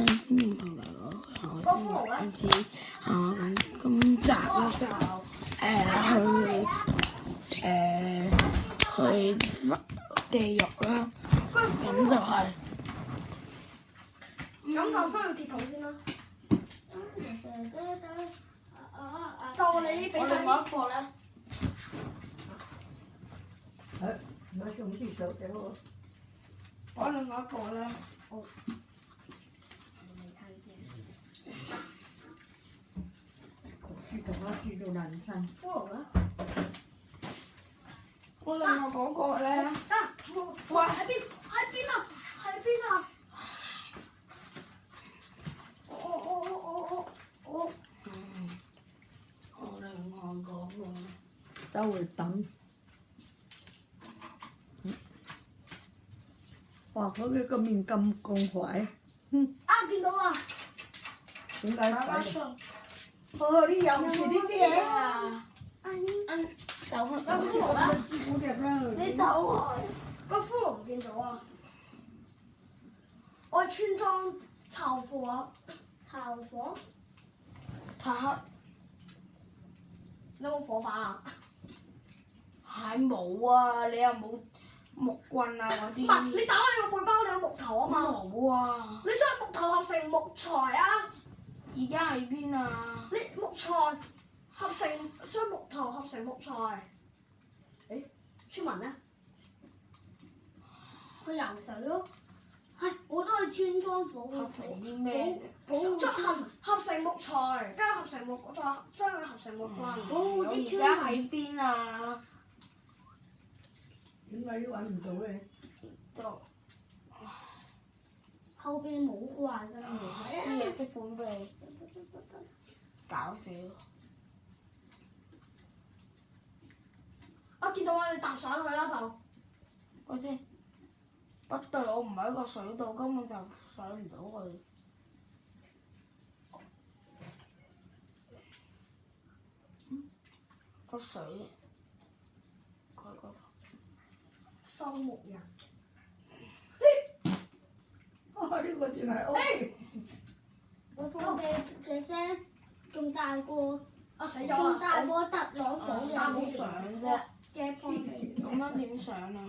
個骷髏咧，咁集就去地獄啦，咁就係。咁就需要鐵桶先啦。就你俾晒。我另外一個咧，攞種豬手俾我。我另外一個咧，豬同我豬到爛身。骷髏咧？我另外嗰個咧，哇！喺邊？喺邊啊？喺邊啊？我另外嗰個，周會等。哇！佢個面咁光滑。見到啊！點解爸爸嘅？上哦，你又唔食呢啲嘢？走開，有骷髏啦！豬骨碟啦。你走開。個骷髏唔見咗啊！我係村莊炒火，太黑，你有冇火把啊？係冇啊！你又冇木棍啊嗰啲。唔係，你打開你個背包，你有木頭啊嘛？冇啊！你將木頭合成木材啊！而家喺邊啊？你木材將木頭合成木材。誒，村民咧？去游水咯，係我都係村莊保護合成啲咩？保護將村合成木材，跟住合成木，再將佢合成木棍。保護我啲而家村民。喺邊啊？點解揾唔到嘅？就後邊冇怪㗎，啲嘢即本俾你搞死咯！我見到你搭上去啦就。我知，不對，我唔喺個水度，根本就上唔到去。個水，佢嗰度。收木人。哦，呢個仲係 O。我放嘅聲仲大過我死咗仲大啦！過特朗普點嘅上啫？嘅放屁咁樣點上啊？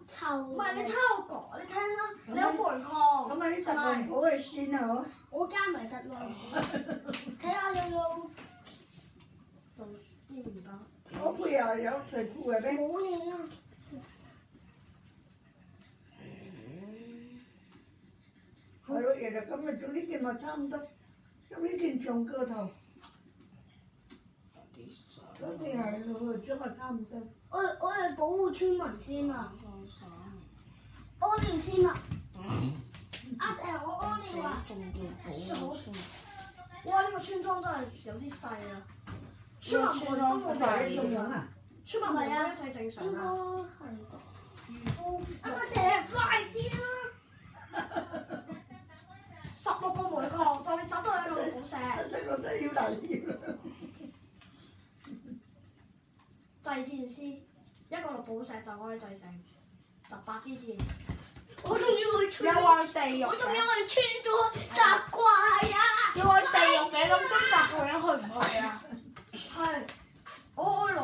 臭。唔係你聽我講，你聽啦，你有煤礦。咁啊啲特朗普係先啊嗬。我加埋特朗普，睇下有冇就啲唔得。我配又有水庫嘅咩？冇嘢啊！係咯，日日咁啊，做呢件咪差唔多，做呢件長個頭，嗰件係落去咗咪差唔多。我哋保護村民先啊！屙尿先啊！我屙尿啊！仲要保護村。哇！呢個村莊真係有啲細啊。村民們都冇係咁樣啊？村民們都一切正常應該啊。係。漁夫快啲啦16個煤礦就要打到一個寶石，真係覺得要嚟要。製電師一個綠寶石就可以製成18支箭。我仲要去村，又話地獄我仲要嘅，去村咗殺怪啊！又話地獄嘅，咁今集究竟去唔去啊？係，我去攞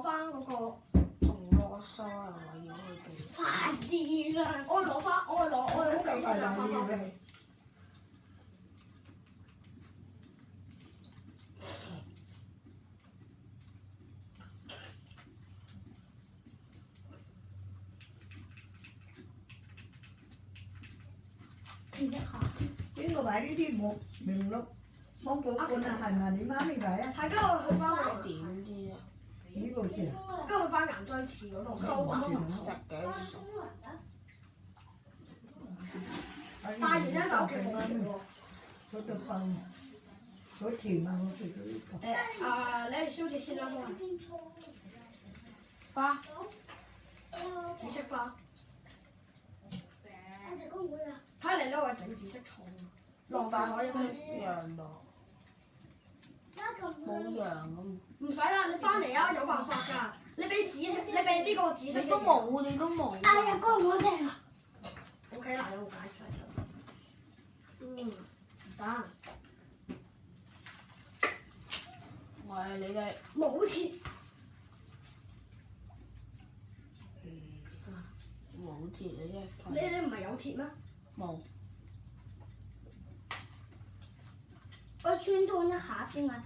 翻嗰個，仲囉嗦又話要去地獄。快啲啦！我去屋企先啦，翻屋企。停一下先。邊個買呢啲木名錄芒果罐啊？係咪你媽咪買啊？係，跟住去翻我，點知啊？呢個先。跟住去翻岩漿池嗰度收集。實嘅。帶完咧就屋企冇事喎。嗰隻飯，嗰甜啊！我食咗呢個。你係燒住先啦，都係花。紫色花。我哋公會啊！睇嚟呢個係整紫色草，落大海一真隻。係羊咯，冇羊咁。唔使啦，你翻嚟啊，有辦法㗎。你俾紫色，你俾呢個紫色。你都冇，你都冇。哎呀，公會哋啊！ O K 啦，有冇解釋？生。喂，你哋冇鐵，冇鐵你真係你廢。唔係有鐵咩？冇。我穿通一下先啊！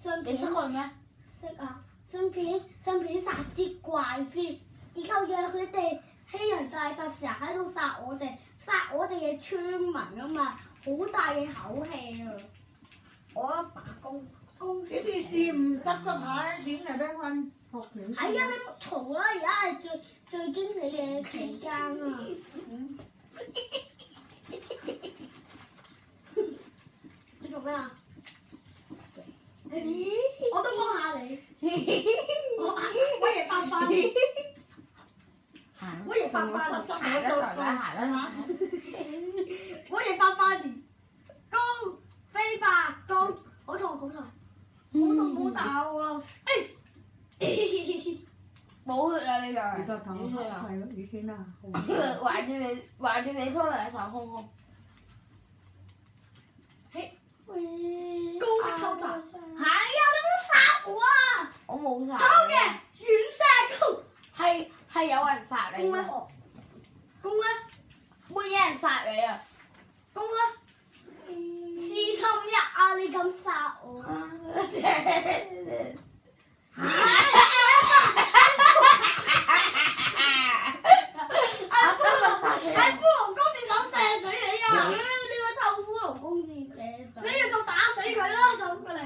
順你便識去咩？識啊！順便殺啲怪先，然後讓佢哋欺人大法成日喺度殺我哋嘅村民啊嘛，好大嘅口氣啊！我罷工。呢啲事唔執下點嚟俾瞓學團？係啊，你唔嘈啦！而家係最經理嘅期間啊！你做咩啊？我都幫下你。我亦爸爸。行。我亦爸爸。行得來啦，行得啦。我亦爸爸年高飛吧高，好痛好痛。唔好打我啦！冇血啦你哋。你個頭點算啊？係咯，以前啊，還住你拖兩手空空。高的偷襲。係啊！你唔好殺我啊！我冇殺。好嘅，遠射高。係有人殺你㗎。公咧我。公咧。會有人殺你啊！公咧。試侵一啊！你咁殺我？喺骷髏公字手射死你啊！你個臭骷髏公字射手！你哋就打死佢啦！就過嚟。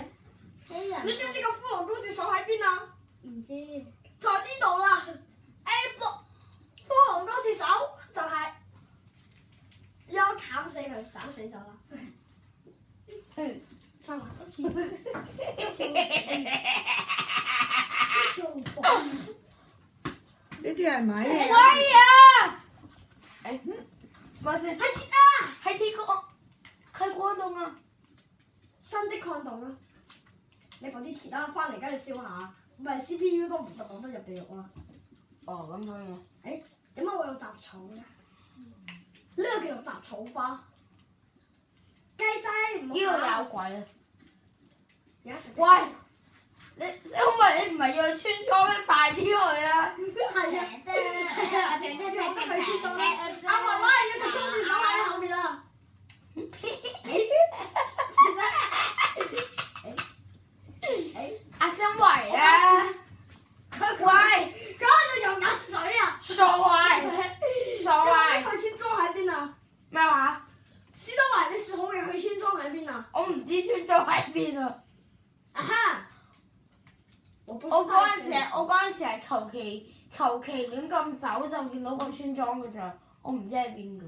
欺人！你知唔知個骷髏公字手喺邊啊？唔知。在呢度啦。骷髏公字手就係有砍死佢，斬死咗啦。三下多次。呢啲係咪？喂啊！咪先。係鐵啊！係鐵礦，係礦洞啊！新的礦洞啦。你嗰啲鐵啦，翻嚟梗係燒下，唔係 CPU 都唔得，我都入地獄啦。哦，咁所以。點解會有雜草嘅？呢個叫做雜草花。雞仔唔好呢度搞有鬼啊！而家食。喂，因為你唔係要去村莊咩？快啲去啦！係啊。笑得佢知道啦。阿媽媽要隻公字手喺後面啦。阿新維啊！喂，嗰度又壓水啊！傻壞，傻壞。佢村莊喺邊啊？咩話？史多維，你説好嘅佢村莊喺邊啊？我唔知村莊喺邊啊！啊哈！我嗰陣時係求其亂咁走就見到個村莊嘅咋，我唔知喺邊㗎。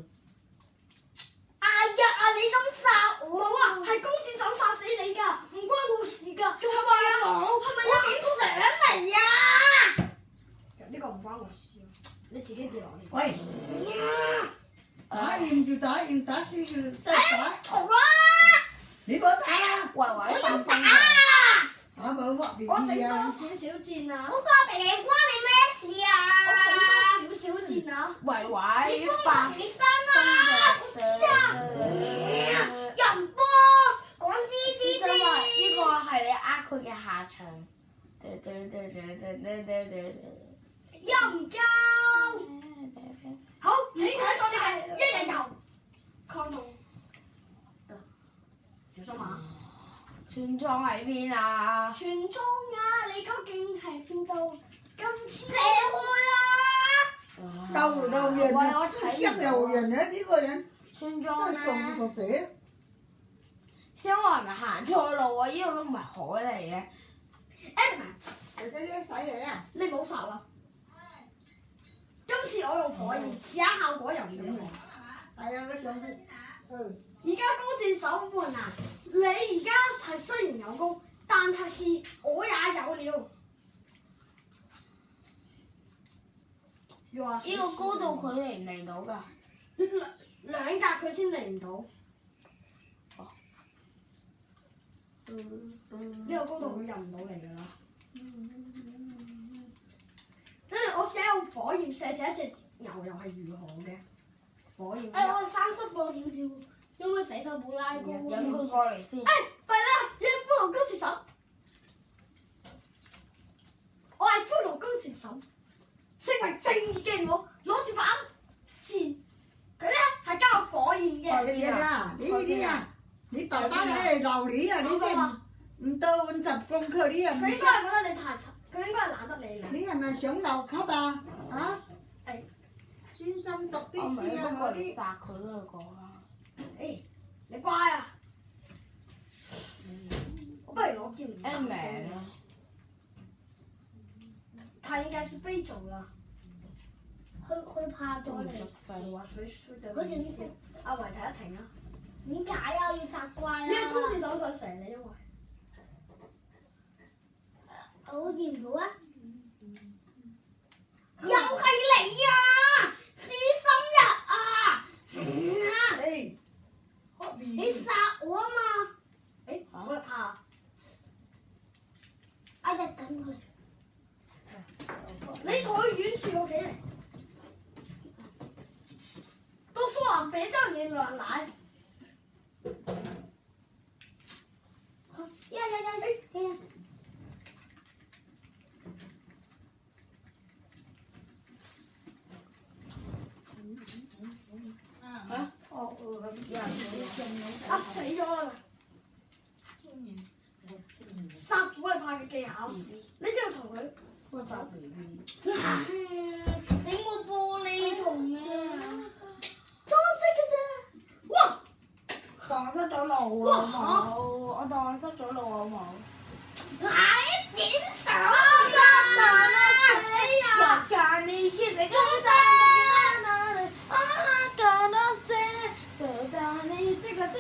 哎呀！你咁殺我！冇啊，係公子手殺死你㗎，唔關我事㗎。仲係咪啊？係咪有影相嚟啊？呢個唔關我事啊，你自己跌落嚟。喂，打贏就打贏，打輸就再打。嘈啦！你冇打啦，維維放風打冇發我整多電啊！少少箭啊！我發俾你關你咩事啊？我整多少少箭啊！維維放起身啦！我知啊！人波講知真係呢個係你佢嘅下場。又唔夠。好，你睇我哋嘅一日遊礦洞，小心啊！村莊喺邊啊？村莊啊，你究竟係邊度？今次社會啊！鬥人啊，識遊人啊！呢個人村真莊係送咧，個地。小華係咪行錯路啊？呢度都唔係海嚟嘅。 Edmond，你睇啲仔嚟啊！你冇殺啦！今次我用火焰試下效果又唔點喎。係啊，你上去。而家高戰手們啊，你而家係雖然有功，但係我也有了。呢個高度佢嚟唔嚟到㗎？兩格佢先嚟唔到。呢個高度佢入唔到嚟㗎啦。跟住我試下用火焰射一隻牛又係如何嘅火焰？我三叔過少少，因為個死手布拉高。引佢過嚟先。弊啦！你係骷髏高手，我係骷髏高手，身為正義嘅我，攞住把扇，佢咧係加入火焰嘅。你啊，你爸爸咧鬧你啊！你啲唔到50公克，你又唔佢應該係覺得你太蠢，佢應該係懶得理你。你係咪想留級啊？啊？誒專心讀我啲咪書啊！不過你嗰啲殺佢嗰個啦。誒，你乖啊！我不如攞劍唔打 M 先。啊，他應該是非洲啦。佢怕咗你。我話水輸咗佢點你先。阿維睇一停啊！點解啊？要殺怪呢個高啦！手想射你，因為我見唔到啊！又係你啊！私心日啊！誒，你殺我啊嘛！誒，我嚟怕。阿日等佢。你同佢遠處我企嚟。都說話別叫你亂來。呀！哦，有人啊死咗啦！殺虎你怕嘅技巧，你只要同佢。開發 BB。整個玻璃桶啊！裝飾嘅啫。哇！蕩失咗路啊！好冇，我蕩失咗路好冇。嚟點手啊！日間你見你咁啊！但你這個真